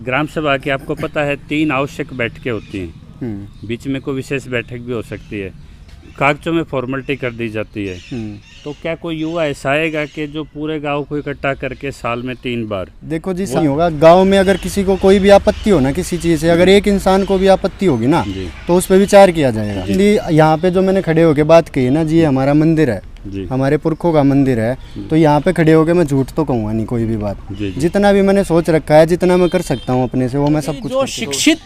ग्राम सभा की आपको पता है 3 आवश्यक बैठकें होती हैं, बीच में कोई विशेष बैठक भी हो सकती है, कागजों में फॉर्मेलिटी कर दी जाती है। तो क्या कोई युवा ऐसा आएगा कि जो पूरे गांव को इकट्ठा करके साल में 3 बार? देखो जी, सही होगा। गांव में अगर किसी को कोई भी आपत्ति हो ना किसी चीज़ से, अगर एक इंसान को भी आपत्ति होगी ना तो उस पर विचार किया जाएगा। यहाँ पे जो मैंने खड़े होके बात कही ना जी, ये हमारा मंदिर है, हमारे पुरखों का मंदिर है, तो यहाँ पे खड़े होके मैं झूठ तो कहूँगा नहीं कोई भी बात। जितना भी मैंने सोच रखा है, जितना मैं कर सकता हूँ अपने से, वो मैं सब कुछ। जो शिक्षित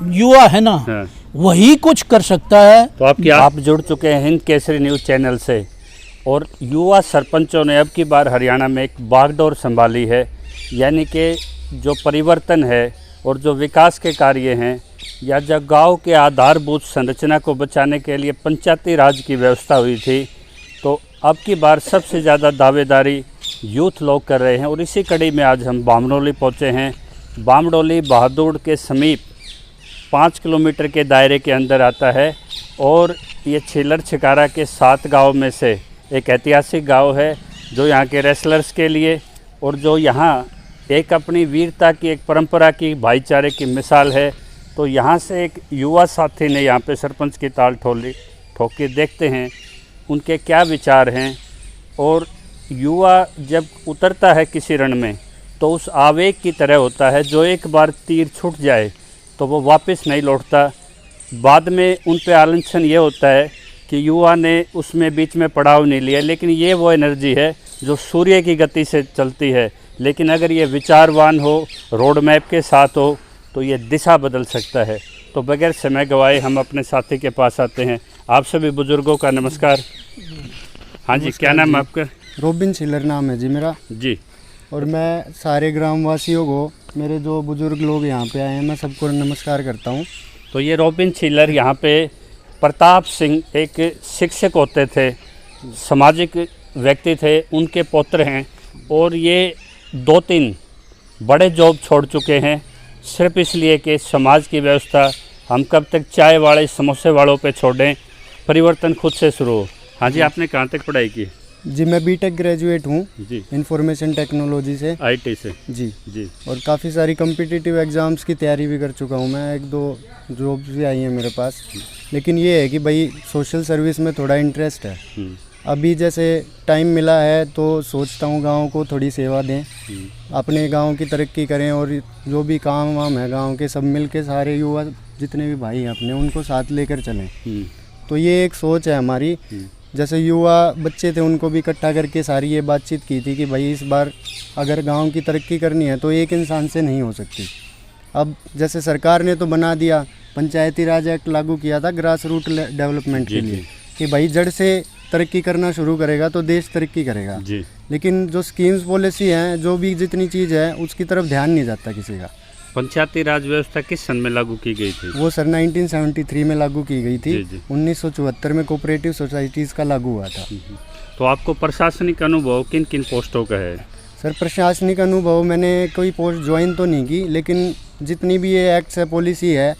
युवा है ना, वही कुछ कर सकता है। तो आप जुड़ चुके हैं हिंद केसरी न्यूज़ चैनल से, और युवा सरपंचों ने अब की बार हरियाणा में एक बागडोर संभाली है, यानी कि जो परिवर्तन है और जो विकास के कार्य हैं, या जब गांव के आधारभूत संरचना को बचाने के लिए पंचायती राज की व्यवस्था हुई थी, तो अब की बार सबसे ज़्यादा दावेदारी यूथ लोग कर रहे हैं। और इसी कड़ी में आज हम बामडोली पहुँचे हैं। बामडोली बहादुर के समीप 5 किलोमीटर के दायरे के अंदर आता है, और ये छिलर छिकारा के 7 गाँव में से एक ऐतिहासिक गांव है, जो यहाँ के रेसलर्स के लिए, और जो यहाँ एक अपनी वीरता की, एक परंपरा की, भाईचारे की मिसाल है। तो यहाँ से एक युवा साथी ने यहाँ पे सरपंच की ताल ठोक के देखते हैं उनके क्या विचार हैं। और युवा जब उतरता है किसी रण में तो उस आवेग की तरह होता है, जो एक बार तीर छूट जाए तो वो वापस नहीं लौटता। बाद में उन पे आलंछन ये होता है कि युवा ने उसमें बीच में पड़ाव नहीं लिया, लेकिन ये वो एनर्जी है जो सूर्य की गति से चलती है। लेकिन अगर ये विचारवान हो, रोड मैप के साथ हो, तो ये दिशा बदल सकता है। तो बगैर समय गवाए हम अपने साथी के पास आते हैं। आप सभी बुजुर्गों का नमस्कार। हाँ जी, क्या नाम है आपका? रोबिन छिलर नाम है जी मेरा जी। और मैं सारे ग्रामवासियों को, मेरे जो बुजुर्ग लोग यहाँ पे आए हैं, मैं सबको नमस्कार करता हूँ। तो ये रोबिन छिलर यहाँ पे प्रताप सिंह एक शिक्षक होते थे, सामाजिक व्यक्ति थे, उनके पौत्र हैं, और ये 2-3 बड़े जॉब छोड़ चुके हैं सिर्फ इसलिए कि समाज की व्यवस्था हम कब तक चाय वाले समोसे वालों पे छोड़ें, परिवर्तन खुद से शुरू हो। हाँ जी, आपने कहाँ तक पढ़ाई की? जी, मैं बीटेक ग्रेजुएट हूँ जी, इंफॉर्मेशन टेक्नोलॉजी से, आईटी से। जी। और काफ़ी सारी कम्पिटिटिव एग्ज़ाम्स की तैयारी भी कर चुका हूँ मैं, 1-2 जॉब्स भी आई हैं मेरे पास। लेकिन ये है कि भाई सोशल सर्विस में थोड़ा इंटरेस्ट है। अभी जैसे टाइम मिला है तो सोचता हूँ गाँव को थोड़ी सेवा दें, अपने गाँव की तरक्की करें, और जो भी काम वाम है गाँव के, सब मिल के सारे युवा जितने भी भाई हैं अपने, उनको साथ लेकर चलें। तो ये एक सोच है हमारी। जैसे युवा बच्चे थे, उनको भी इकट्ठा करके सारी ये बातचीत की थी कि भाई इस बार अगर गांव की तरक्की करनी है तो एक इंसान से नहीं हो सकती। अब जैसे सरकार ने तो बना दिया, पंचायती राज एक्ट लागू किया था ग्रास रूट डेवलपमेंट के लिए, कि भाई जड़ से तरक्की करना शुरू करेगा तो देश तरक्की करेगा। लेकिन जो स्कीम्स पॉलिसी हैं, जो भी जितनी चीज़ है, उसकी तरफ ध्यान नहीं जाता किसी का। पंचायती राज व्यवस्था किस सन में लागू की गई थी? वो सर 1973 में लागू की गई थी। 1974 में कोऑपरेटिव सोसाइटीज़ का लागू हुआ था। तो आपको प्रशासनिक अनुभव किन किन पोस्टों का है? सर, प्रशासनिक अनुभव मैंने कोई पोस्ट ज्वाइन तो नहीं की, लेकिन जितनी भी ये एक्ट्स है, पॉलिसी है,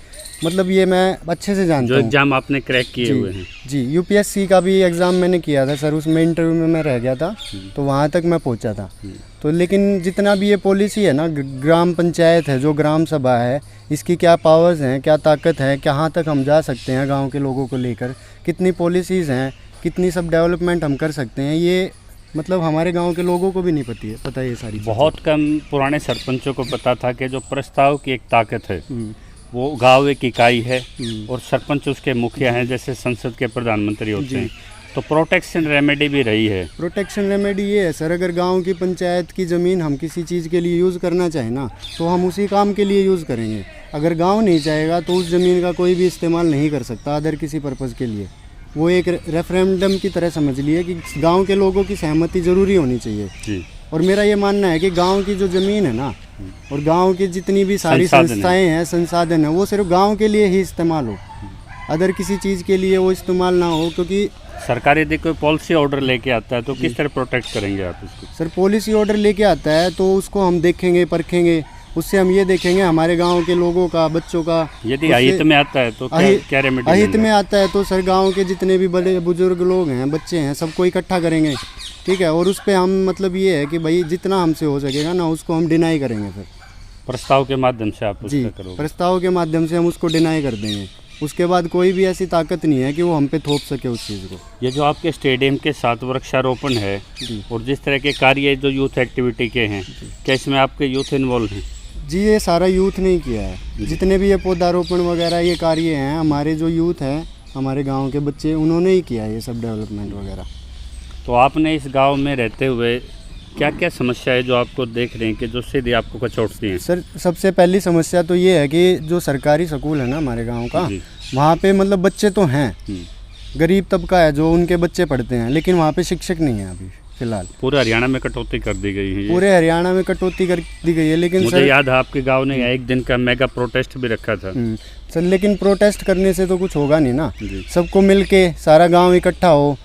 मतलब ये मैं अच्छे से जानता हूँ। जो एग्ज़ाम आपने क्रैक किए हुए हैं? जी, यूपीएससी का भी एग्ज़ाम मैंने किया था सर, उसमें इंटरव्यू में मैं रह गया था, तो वहाँ तक मैं पहुँचा था। तो लेकिन जितना भी ये पॉलिसी है ना, ग्राम पंचायत है, जो ग्राम सभा है, इसकी क्या पावर्स हैं, क्या ताकत है, कहाँ तक हम जा सकते हैं गाँव के लोगों को लेकर, कितनी पॉलिसीज़ हैं, कितनी सब डेवलपमेंट हम कर सकते हैं, ये मतलब हमारे गांव के लोगों को भी नहीं पता ये सारी। बहुत कम पुराने सरपंचों को पता था कि जो प्रस्ताव की एक ताकत है वो गांव एक इकाई है, और सरपंच उसके मुखिया हैं, जैसे संसद के प्रधानमंत्री होते हैं। तो प्रोटेक्शन रेमेडी भी रही है। प्रोटेक्शन रेमेडी ये है सर, अगर गांव की पंचायत की ज़मीन हम किसी चीज़ के लिए यूज़ करना चाहें ना, तो हम उसी काम के लिए यूज़ करेंगे। अगर गाँव नहीं चाहेगा तो उस ज़मीन का कोई भी इस्तेमाल नहीं कर सकता अदर किसी पर्पज़ के लिए। वो एक रेफरेंडम की तरह समझ लिए कि गांव के लोगों की सहमति ज़रूरी होनी चाहिए जी। और मेरा ये मानना है कि गांव की जो ज़मीन है ना, और गांव की जितनी भी सारी संस्थाएं हैं, संसाधन है, वो सिर्फ गांव के लिए ही इस्तेमाल हो, अदर किसी चीज़ के लिए वो इस्तेमाल ना हो। क्योंकि सरकार यदि कोई पॉलिसी ऑर्डर लेके आता है तो किस तरह प्रोटेक्ट करेंगे आप उसको? सर, पॉलिसी ऑर्डर लेके आता है तो उसको हम देखेंगे, परखेंगे, उससे हम ये देखेंगे हमारे गांव के लोगों का, बच्चों का। यदि अहित में आता है तो क्या रेमेडी? अहित में आता है तो सर गांव के जितने भी बड़े बुजुर्ग लोग हैं, बच्चे हैं, सबको इकट्ठा करेंगे, ठीक है। और उस पर हम मतलब ये है कि भाई जितना हमसे हो सकेगा ना, उसको हम डिनाई करेंगे फिर। प्रस्ताव के माध्यम से आप जी, उसका करोगे। प्रस्ताव के माध्यम से हम उसको डिनाई कर देंगे। उसके बाद कोई भी ऐसी ताकत नहीं है कि वो हम पे थोप सके उस चीज़ को। ये जो आपके स्टेडियम के साथ वृक्षारोपण है जी और जिस तरह के कार्य जो यूथ एक्टिविटी के हैं, क्या इसमें आपके यूथ इन्वॉल्व हैं? जी, ये सारा यूथ ने ही किया है। जितने भी ये पौधारोपण वगैरह ये कार्य हैं, हमारे जो यूथ हैं, हमारे गांव के बच्चे, उन्होंने ही किया है ये सब डेवलपमेंट वगैरह। तो आपने इस गांव में रहते हुए क्या क्या समस्या है जो आपको देख रहे हैं कि जो सीधे आपको कचोटती हैं? सर, सबसे पहली समस्या तो ये है कि जो सरकारी स्कूल है ना हमारे गांव का, जी। वहाँ पे मतलब बच्चे तो हैं, गरीब तबका है जो उनके बच्चे पढ़ते हैं, लेकिन वहाँ पे शिक्षक नहीं है अभी फिलहाल। पूरे हरियाणा में कटौती कर दी गई है ये। पूरे हरियाणा में कटौती कर दी गई है, लेकिन मुझे सर याद है आपके गांव ने एक दिन का मेगा प्रोटेस्ट भी रखा था। सर, लेकिन प्रोटेस्ट करने से तो कुछ होगा नहीं ना। जी। सबको मिल के सारा गांव इकट्ठा हो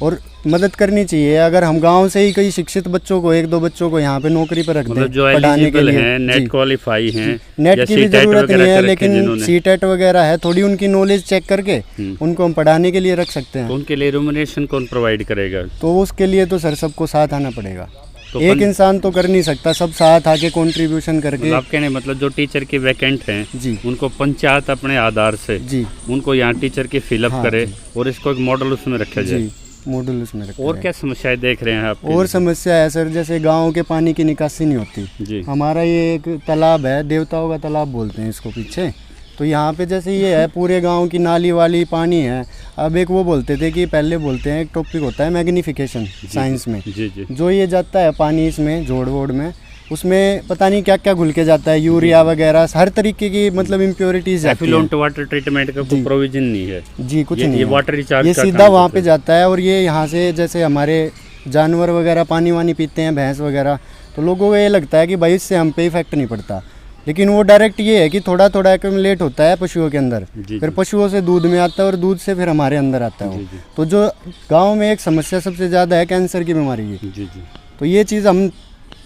और मदद करनी चाहिए। अगर हम गांव से ही कई शिक्षित बच्चों को, एक दो बच्चों को यहाँ पे नौकरी पर रख दें, मतलब जो पढ़ाने के एलिजिबल लिए हैं, नेट क्वालिफाई हैं, नेट या की भी सीटेट जरूरत वगैरह नहीं है, कर रखे लेकिन जिन्होंने, सीटेट वगैरह है, थोड़ी उनकी नॉलेज चेक करके उनको हम पढ़ाने के लिए रख सकते तो हैं। उनके लिए रिम्यूनरेशन कौन प्रोवाइड करेगा? तो उसके लिए तो सर सबको साथ आना पड़ेगा। तो एक इंसान तो कर नहीं सकता, सब साथ आके कंट्रीब्यूशन करके। आप कहने मतलब जो टीचर की वैकेंट हैं जी उनको पंचायत अपने आधार से जी उनको यहाँ टीचर की फिलअप हाँ, करे जी। और इसको एक मॉडल उसमें रखा जाए। जी, मॉडल उसमें रखा और जाए। क्या समस्याएं देख रहे हैं आप? और समस्या है सर, जैसे गांव के पानी की निकासी नहीं होती। जी। हमारा ये एक तालाब है, देवताओं का तालाब बोलते हैं इसको पीछे। तो यहाँ पे जैसे ये है, पूरे गांव की नाली वाली पानी है। अब एक वो बोलते थे कि पहले बोलते हैं, एक टॉपिक होता है मैग्निफिकेशन साइंस में, जी जी जो ये जाता है पानी इसमें जोड़ वोड़ में, उसमें पता नहीं क्या क्या घुल के जाता है, यूरिया वगैरह हर तरीके की मतलब इम्प्योरिटीज जाती है। एफिलुएंट वाटर ट्रीटमेंट का कोई जी। प्रोविजन नहीं है। जी, कुछ ये नहीं है। वाटर रिचार्ज ये का सीधा काम वहाँ करता पे है। जाता है और ये यहाँ से जैसे हमारे जानवर वगैरह पानी वानी पीते हैं, भैंस वगैरह, तो लोगों को ये लगता है कि भाई इससे हम पे इफेक्ट नहीं पड़ता, लेकिन वो डायरेक्ट ये है कि थोड़ा थोड़ा एक्यूमुलेट होता है पशुओं के अंदर, जी, फिर जी। पशुओं से दूध में आता है और दूध से फिर हमारे अंदर आता है जी, वो। जी। तो जो गांव में एक समस्या सबसे ज़्यादा है कैंसर की बीमारी की, जी जी तो ये चीज़ हम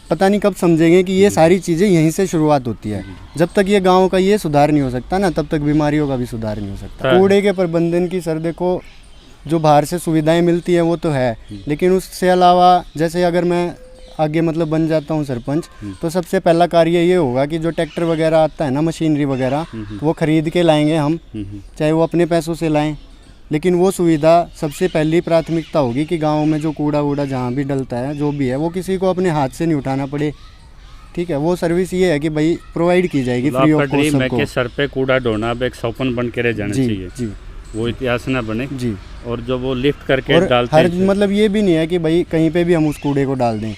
पता नहीं कब समझेंगे कि ये सारी चीज़ें यहीं से शुरुआत होती है। जब तक ये गांव का ये सुधार नहीं हो सकता ना, तब तक बीमारियों का भी सुधार नहीं हो सकता। हाँ। कूड़े के प्रबंधन की सर देखो, जो बाहर से सुविधाएं मिलती हैं वो तो है, लेकिन उससे अलावा जैसे अगर मैं आगे मतलब बन जाता हूँ सरपंच, तो सबसे पहला कार्य ये होगा कि जो ट्रैक्टर वगैरह आता है ना, मशीनरी वगैरह, वो खरीद के लाएंगे हम, चाहे वो अपने पैसों से लाएं, लेकिन वो सुविधा सबसे पहली प्राथमिकता होगी कि गांव में जो कूड़ा वूड़ा जहाँ भी डलता है, जो भी है, वो किसी को अपने हाथ से नहीं उठाना पड़े। ठीक है, वो सर्विस ये है कि भाई प्रोवाइड की जाएगी फ्री ऑफ आपका कॉस्ट ड्रीम है सबको। कि सर पे कूड़ा ढोना अब एक सौपन बन के रह जाना जी चाहिए, जी वो इतिहास ना बने। जी। और जो वो लिफ्ट करके और डालते हर हैं, मतलब ये भी नहीं है कि भाई कहीं पे भी हम उस कूड़े को डाल दें,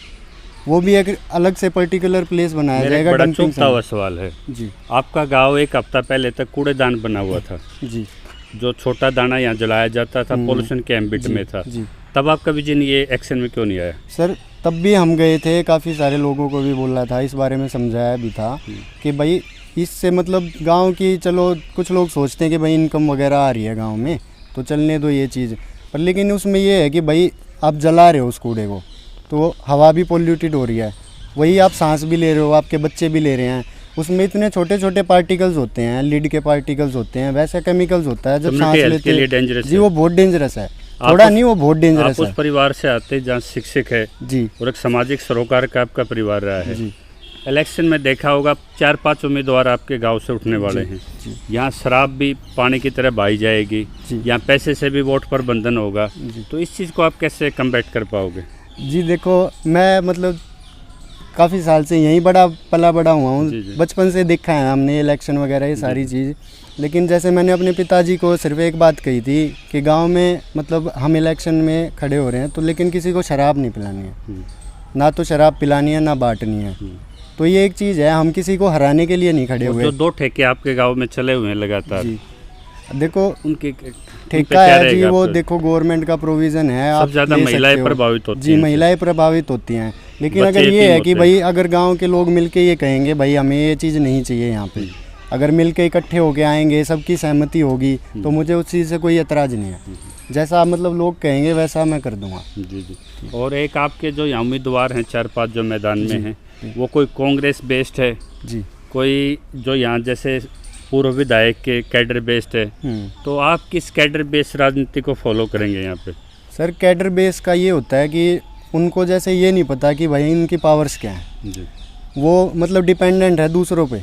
वो भी एक अलग से पर्टिकुलर प्लेस बनाया मेरा एक जाएगा बड़ा डंपिंग चुभता हुआ सवाल है। जी आपका गांव एक हफ्ता पहले तक कूड़ेदान बना हुआ था, जी जो छोटा दाना यहाँ जलाया जाता था, पोल्यूशन के एम्बिट में था, जी। तब आपका विजन ये एक्शन में क्यों नहीं आया? सर, तब भी हम गए थे, काफ़ी सारे लोगों को भी बोला था, इस बारे में समझाया भी था कि भाई इससे मतलब गांव की, चलो कुछ लोग सोचते हैं कि भाई इनकम वगैरह आ रही है गांव में तो चलने दो ये चीज़, पर लेकिन उसमें ये है कि भाई आप जला रहे हो उस कूड़े को, तो हवा भी पोल्यूटेड हो रही है, वही आप सांस भी ले रहे हो, आपके बच्चे भी ले रहे हैं, उसमें इतने छोटे छोटे पार्टिकल्स होते हैं, लीड के पार्टिकल्स होते हैं, वैसे केमिकल्स होता है जब सांस Community health लेते के लिए हैं। डेंजरस जी, है। वो बहुत डेंजरस है, आप थोड़ा उस- नहीं, वो बहुत आप डेंजरस उस है। परिवार से आते जहाँ शिक्षक है जी और एक सामाजिक सरोकार का आपका परिवार रहा है। जी इलेक्शन में देखा होगा 4-5 उम्मीदवार आपके गांव से उठने वाले हैं। जी यहाँ शराब भी पानी की तरह बहाई जाएगी, जी। यहाँ पैसे से भी वोट पर बंधन होगा, जी। तो इस चीज़ को आप कैसे कम्बैट कर पाओगे? जी, देखो मैं मतलब काफ़ी साल से यहीं बड़ा बड़ा हुआ हूँ, जी, जी। बचपन से देखा है हमने इलेक्शन वगैरह ये सारी चीज़, लेकिन जैसे मैंने अपने पिताजी को सिर्फ एक बात कही थी कि गांव में मतलब हम इलेक्शन में खड़े हो रहे हैं तो लेकिन किसी को शराब नहीं पिलानी है, ना तो शराब पिलानी है ना बांटनी है, तो ये एक चीज़ है, हम किसी को हराने के लिए नहीं खड़े और हुए। जो 2 ठेके आपके गांव में चले हुए हैं लगातार, जी, देखो उनके ठेका है जी, वो देखो गवर्नमेंट का प्रोविज़न है, आप ज़्यादा ले महिलाएं सकते हो। प्रभावित होती जी, हैं। महिलाएं प्रभावित होती हैं, लेकिन बच्चे अगर ये यतीम है कि होते भाई अगर गांव के लोग मिलके ये कहेंगे भाई हमें ये चीज़ नहीं चाहिए यहाँ पे, अगर मिलके इकट्ठे होके आएंगे, सबकी सहमति होगी, तो मुझे उस चीज़ से कोई एतराज़ नहीं है, जैसा मतलब लोग कहेंगे वैसा मैं कर दूंगा। जी जी। और एक आपके जो यहाँ उम्मीदवार हैं 4-5 जो मैदान में हैं, वो कोई कांग्रेस बेस्ड है, जी कोई जो यहाँ जैसे पूर्व विधायक के कैडर बेस्ड है, तो आप किस कैडर बेस्ड राजनीति को फॉलो करेंगे यहाँ पे? सर, कैडर बेस का ये होता है कि उनको जैसे ये नहीं पता कि भाई इनकी पावर्स क्या हैं, जी वो मतलब डिपेंडेंट है दूसरों पे।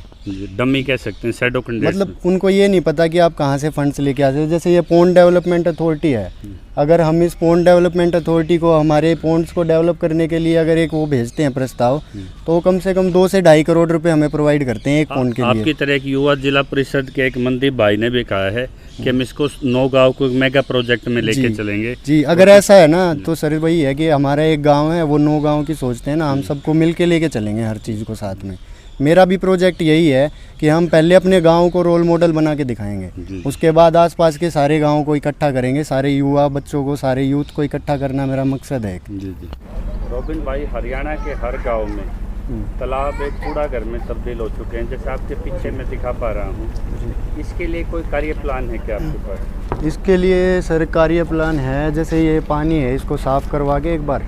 डमी कह सकते हैं, शैडो कैंडिडेट। मतलब उनको ये नहीं पता कि आप कहाँ से फंड्स लेके आते हो। जैसे ये पोंड डेवलपमेंट अथॉरिटी है, अगर हम इस पोंड डेवलपमेंट अथॉरिटी को हमारे पोंड्स को डेवलप करने के लिए अगर एक वो भेजते हैं प्रस्ताव, तो कम से कम 2 से 2.5 करोड़ रुपए हमें प्रोवाइड करते हैं एक पोंड के लिए। आपकी तरह एक युवा जिला परिषद के एक मनदीप भाई ने भी कहा है कि हम इसको 9 गाँव को मेगा प्रोजेक्ट में लेके चलेंगे। जी, अगर ऐसा है ना तो सर वही है कि हमारा एक गाँव है, वो 9 गाँव की सोचते हैं ना, हम सबको मिल के लेके चलेंगे हर चीज़ को साथ में। मेरा भी प्रोजेक्ट यही है कि हम पहले अपने गांव को रोल मॉडल बना के दिखाएंगे, उसके बाद आसपास के सारे गांवों को इकट्ठा करेंगे, सारे युवा बच्चों को, सारे यूथ को इकट्ठा करना मेरा मकसद है। जी। रोबिन भाई, हरियाणा के हर गांव में तालाब एक कूड़ा घर में तब्दील हो चुके हैं, जैसे आपके पीछे मैं दिखा पा रहा हूँ। इसके लिए कोई कार्य प्लान है क्या आपके पास? इसके लिए सर कार्य प्लान है, जैसे ये पानी है इसको साफ़ करवा के एक बार,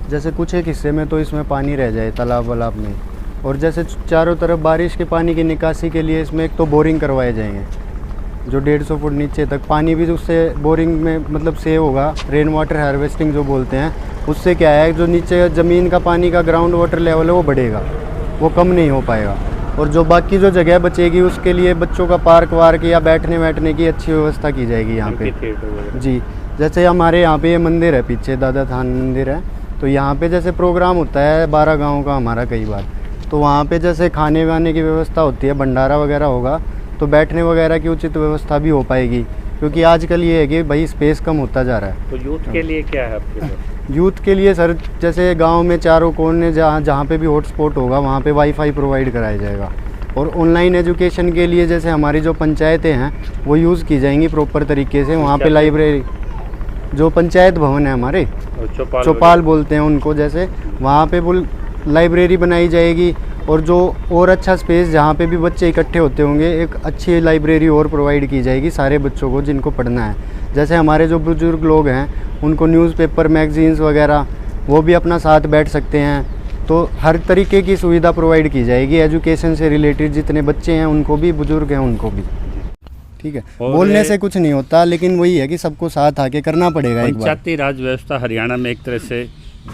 जैसे कुछ एक हिस्से में तो इसमें पानी रह जाए तालाब वालाब में, और जैसे चारों तरफ बारिश के पानी की निकासी के लिए इसमें एक तो बोरिंग करवाए जाएंगे, जो 150 फुट नीचे तक पानी भी उससे बोरिंग में मतलब सेव होगा। रेन वाटर हार्वेस्टिंग जो बोलते हैं, उससे क्या है जो नीचे ज़मीन का पानी का ग्राउंड वाटर लेवल है वो बढ़ेगा, वो कम नहीं हो पाएगा। और जो बाकी जो जगह बचेगी उसके लिए बच्चों का पार्क वार्क या बैठने बैठने की अच्छी व्यवस्था की जाएगी यहाँ पे। जी, जैसे हमारे यहाँ पे ये मंदिर है पीछे, दादा थान मंदिर है, तो यहाँ पे जैसे प्रोग्राम होता है 12 गाँव का हमारा कई बार, तो वहाँ पे जैसे खाने वाने की व्यवस्था होती है, भंडारा वगैरह होगा, तो बैठने वगैरह की उचित व्यवस्था भी हो पाएगी, क्योंकि आजकल ये है कि भाई स्पेस कम होता जा रहा है। तो यूथ के लिए क्या है आपके पास? यूथ के लिए सर जैसे गांव में चारों कोने जहाँ पे भी हॉटस्पॉट होगा वहाँ पे वाईफाई प्रोवाइड कराया जाएगा, और ऑनलाइन एजुकेशन के लिए जैसे हमारी जो पंचायतें हैं वो यूज़ की जाएंगी प्रॉपर तरीके से। वहाँ पे लाइब्रेरी, जो पंचायत भवन है हमारे, चौपाल बोलते हैं उनको, जैसे वहाँ पे लाइब्रेरी बनाई जाएगी, और जो और अच्छा स्पेस जहाँ पे भी बच्चे इकट्ठे होते होंगे, एक अच्छी लाइब्रेरी और प्रोवाइड की जाएगी सारे बच्चों को जिनको पढ़ना है। जैसे हमारे जो बुजुर्ग लोग हैं उनको न्यूज़पेपर, मैगजीन्स वगैरह वो भी अपना साथ बैठ सकते हैं, तो हर तरीके की सुविधा प्रोवाइड की जाएगी। एजुकेशन से रिलेटेड जितने बच्चे हैं उनको भी, बुजुर्ग हैं उनको भी। ठीक है, बोलने से कुछ नहीं होता, लेकिन वही है कि सबको साथ आके करना पड़ेगा। एक बार पंचायती राज व्यवस्था हरियाणा में एक तरह से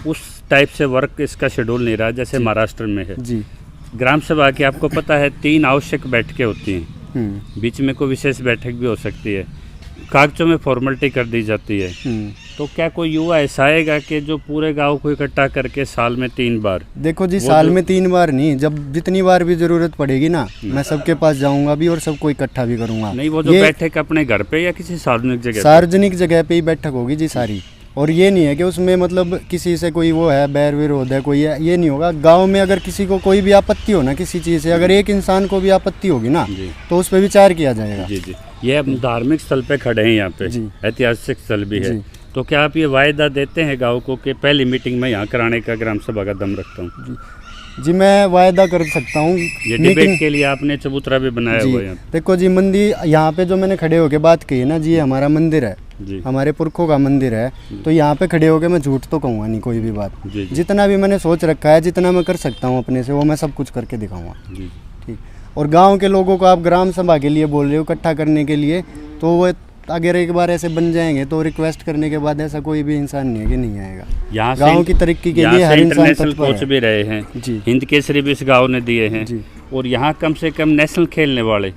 उस टाइप से वर्क इसका शेड्यूल नहीं रहा जैसे महाराष्ट्र में है। जी, ग्राम सभा की आपको पता है 3 आवश्यक बैठकें होती हैं, बीच में कोई विशेष बैठक भी हो सकती है, कागजों में फॉर्मेलिटी कर दी जाती है। तो क्या कोई युवा ऐसा आएगा कि जो पूरे गांव को इकट्ठा करके साल में 3 बार? देखो जी, साल में 3 बार नहीं, जब जितनी बार भी जरूरत पड़ेगी ना, मैं सबके पास जाऊंगा भी और सबको इकट्ठा भी करूंगा। नहीं, वो जो बैठक अपने घर पे या किसी सार्वजनिक जगह पे ही बैठक होगी जी सारी। और ये नहीं है कि उसमें मतलब किसी से कोई वो है बैर विरोध है कोई, ये नहीं होगा। गांव में अगर किसी को कोई भी आपत्ति हो ना किसी चीज़ से, अगर एक इंसान को भी आपत्ति होगी ना तो उस पर विचार किया जाएगा। जी जी, ये अब धार्मिक स्थल पे खड़े हैं, यहाँ पे ऐतिहासिक स्थल भी है, तो क्या आप ये वायदा देते हैं गाँव को कि पहली मीटिंग में यहाँ कराने का ग्राम सभा का दम रखता हूँ? जी, मैं वायदा कर सकता हूँ। ये डिबेट के लिए आपने चबूतरा भी बनाया हुआ है। देखो जी, मंदिर यहाँ पे जो मैंने खड़े होके बात की है ना जी, ये हमारा मंदिर है, हमारे पुरखों का मंदिर है, तो यहाँ पे खड़े होके मैं झूठ तो कहूँगा नहीं कोई भी बात। जितना भी मैंने सोच रखा है, जितना मैं कर सकता हूँ अपने से, वो मैं सब कुछ करके दिखाऊंगा। ठीक, और गाँव के लोगों को आप ग्राम सभा के लिए बोल रहे हो, इकट्ठा करने के लिए, तो वो अगर एक बार ऐसे बन जाएंगे तो रिक्वेस्ट करने के बाद ऐसा कोई भी इंसान नहीं है कि नहीं आएगा। यहाँ गांव की तरक्की के लिए हर इंसान कोच भी रहे हैं जी, हिंद केसरी भी इस गांव ने दिए हैं जी। और यहाँ कम से कम नेशनल खेलने वाले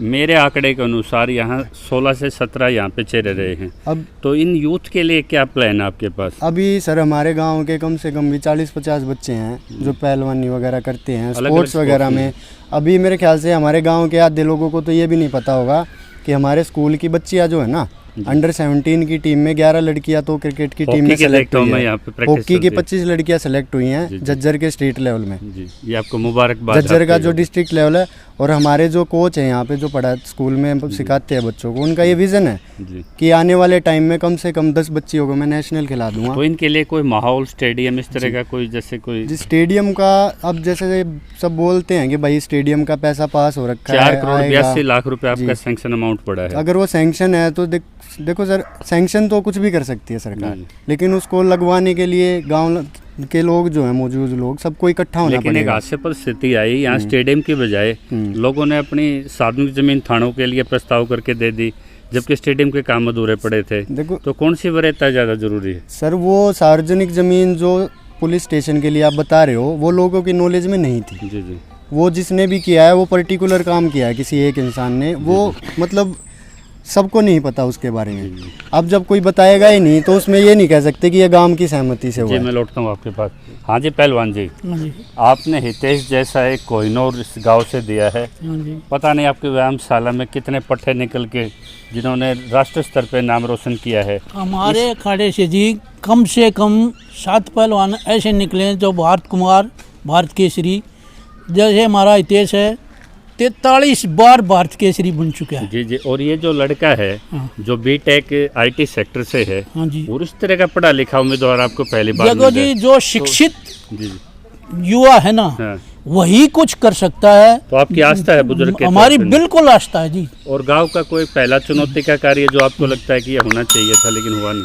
मेरे आंकड़े के अनुसार यहाँ 16 से 17 यहाँ पे चेहरे रहे हैं। अब तो इन यूथ के लिए क्या प्लान है आपके पास? अभी सर हमारे गांव के कम से कम भी 40-50 बच्चे हैं जो पहलवानी वगैरह करते हैं, स्पोर्ट्स वगैरह में। अभी मेरे ख्याल से हमारे गाँव के आधे लोगों को तो ये भी नहीं पता होगा कि हमारे स्कूल की बच्चियाँ जो है ना, अंडर 17 की टीम में 11 लड़कियां तो क्रिकेट की टीम में सेलेक्ट हुई हैं। हॉकी की 25 लड़कियां सेलेक्ट हुई हैं झज्जर के स्टेट लेवल में। जी, ये आपको मुबारकबाद। झज्जर का जो डिस्ट्रिक्ट लेवल है, और हमारे जो कोच हैं यहाँ पे जो पढ़ा स्कूल में सिखाते हैं बच्चों को, उनका ये विजन है कि आने वाले टाइम में कम से कम 10 बच्चियों को मैं नेशनल खिला दूंगा। तो इनके लिए कोई माहौल, स्टेडियम इस तरह का कोई, जैसे कोई जी स्टेडियम का, अब जैसे सब बोलते हैं कि भाई स्टेडियम का पैसा पास हो रखा है, 4 करोड़ 82 लाख रुपए आपका सैंक्शन अमाउंट पड़ा है। अगर वो सैंक्शन है तो देखो सर, सैंक्शन तो कुछ भी कर सकती है सरकार, लेकिन उसको लगवाने के लिए गांव के लोग जो हैं, मौजूद लोग, सबको इकट्ठा होना पड़ेगा। लेकिन एक हास्य परिस्थिति आई, यहाँ स्टेडियम की बजाय लोगों ने अपनी सार्वजनिक जमीन थानों के लिए प्रस्ताव करके दे दी, जबकि स्टेडियम के काम अधूरे पड़े थे। देखो, तो कौन सी वरीयता ज़्यादा जरूरी है? सर वो सार्वजनिक जमीन जो पुलिस स्टेशन के लिए आप बता रहे हो, वो लोगों की नॉलेज में नहीं थी। जी जी। वो जिसने भी किया है वो पर्टिकुलर काम किया है किसी एक इंसान ने, वो मतलब सबको नहीं पता उसके बारे में। अब जब कोई बताएगा ही नहीं तो उसमें ये नहीं कह सकते कि ये गांव की सहमति से हुआ जी है। मैं लौटता हूँ आपके पास। हाँ जी पहलवान जी, हाँ जी, आपने हितेश जैसा एक कोहिनूर इस गांव से दिया है। हाँ जी। पता नहीं आपके व्यायामशाला में कितने पट्टे निकल के जिन्होंने राष्ट्र स्तर पे नाम रोशन किया है। हमारे अखाड़े से जी कम से कम 7 पहलवान ऐसे निकले हैं जो भारत कुमार, भारत केसरी, जैसे हमारा हितेश है 43 बार भारत केसरी बन चुका है। जी जी। और ये जो लड़का है हाँ। जो बीटेक आईटी सेक्टर से है, हाँ जी। और इस तरह का पढ़ा लिखा उम्मीदवार आपको पहली बार देखो मिल जी, जाए। जो शिक्षित जी जी। युवा है ना, हाँ। वही कुछ कर सकता है। तो आपकी आस्था है बुजुर्ग के हमारी तौर पे? बिल्कुल आस्था है जी। और गांव का कोई पहला चुनौती का कार्य जो आपको लगता है कि ये होना चाहिए था लेकिन हुआ नहीं?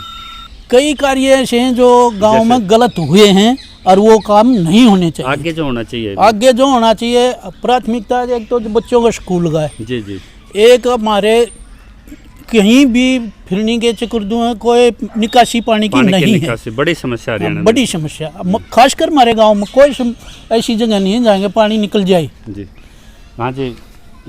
कई कार्य ऐसे हैं जो गांव जैसे? में गलत हुए हैं और वो काम नहीं होने चाहिए। आगे जो होना चाहिए। आगे जो होना चाहिए, प्राथमिकता एक तो बच्चों का स्कूल का है, जी जी। एक हमारे कहीं भी फिरनी के चकुर्दू में कोई निकासी पानी की पानी की नहीं है। निकासी बड़ी समस्या हरियाणा में। बड़ी समस्या, खासकर हमारे गांव में कोई ऐसी जगह नहीं है जहाँ पानी निकल जाए। जी। हाँ जी,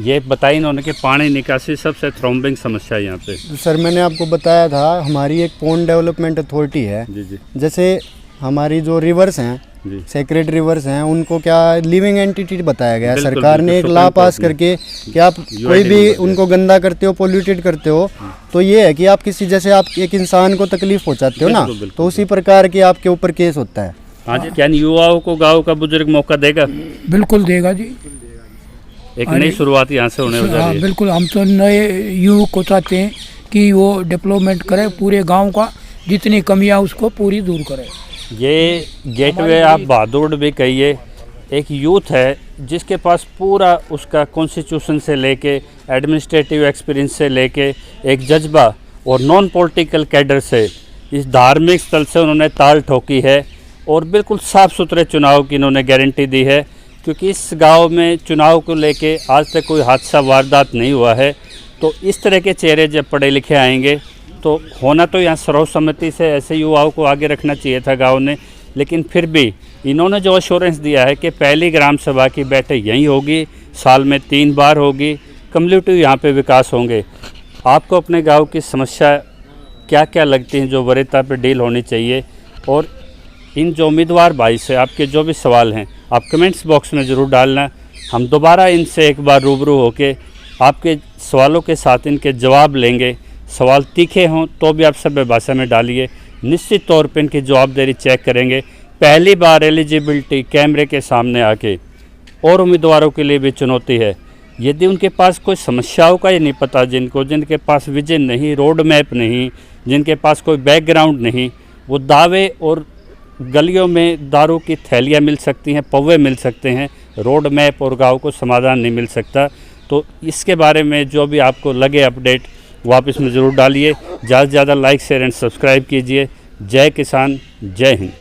ये बताई इन्होंने कि पानी निकासी सबसे थ्रोम्बिंग समस्या है यहाँ पे। सर मैंने आपको बताया था हमारी एक पॉन्ड डेवलपमेंट अथॉरिटी है। जी जी। जैसे हमारी जो रिवर्स हैं, जी। सेक्रेट रिवर्स हैं, उनको क्या लिविंग एंटिटी बताया गया है। बिल्कुल, सरकार ने बिल्कुल, एक सुप्रीम लॉ पास कोर्ट ने। करके कि आप कोई भी UID उनको गंदा करते हो, पोल्यूटेड करते हो, तो ये है कि आप किसी जैसे आप एक इंसान को तकलीफ पहुंचाते हो ना, बिल्कुल, बिल्कुल, तो उसी प्रकार के आपके ऊपर केस होता है। हाँ जी। क्या युवाओं को गाँव का बुजुर्ग मौका देगा? बिल्कुल देगा जी। एक नई शुरुआत यहाँ से होने जा हाँ रही है। बिल्कुल, हम तो नए युवक को चाहते हैं कि वो डेवलपमेंट करे पूरे गांव का, जितनी कमियां उसको पूरी दूर करे। ये गेटवे आप बहादुर भी कहिए, एक यूथ है जिसके पास पूरा उसका कॉन्स्टिट्यूशन से लेके एडमिनिस्ट्रेटिव एक्सपीरियंस से लेके एक जज्बा और नॉन पॉलिटिकल कैडर से इस धार्मिक स्थल से उन्होंने ताल ठोकी है और बिल्कुल साफ़ सुथरे चुनाव की इन्होंने गारंटी दी है। क्योंकि इस गांव में चुनाव को लेके आज तक कोई हादसा वारदात नहीं हुआ है। तो इस तरह के चेहरे जब पढ़े लिखे आएंगे तो होना तो यहाँ सर्वसम्मति से ऐसे युवाओं को आगे रखना चाहिए था गांव ने, लेकिन फिर भी इन्होंने जो अश्योरेंस दिया है कि पहली ग्राम सभा की बैठक यहीं होगी, साल में 3 बार होगी, कम्युनिटी यहाँ पे विकास होंगे। आपको अपने गांव की समस्या क्या क्या लगती हैं जो वरीयता पे डील होनी चाहिए? और इन जो उम्मीदवार भाई से आपके जो भी सवाल हैं आप कमेंट्स बॉक्स में ज़रूर डालना। हम दोबारा इनसे एक बार रूबरू होके आपके सवालों के साथ इनके जवाब लेंगे। सवाल तीखे हों तो भी आप सभ्य भाषा में डालिए, निश्चित तौर पे इनकी जवाबदेही चेक करेंगे। पहली बार एलिजिबिलिटी कैमरे के सामने आके और उम्मीदवारों के लिए भी चुनौती है। यदि उनके पास कोई समस्याओं का ही नहीं पता, जिनके पास विजन नहीं, रोड मैप नहीं, जिनके पास कोई बैकग्राउंड नहीं, वो दावे और गलियों में दारू की थैलियाँ मिल सकती हैं, पौवे मिल सकते हैं, रोड मैप और गांव को समाधान नहीं मिल सकता। तो इसके बारे में जो भी आपको लगे अपडेट वो आप इसमें ज़रूर डालिए। ज़्यादा से ज़्यादा लाइक शेयर एंड सब्सक्राइब कीजिए। जय किसान, जय हिंद।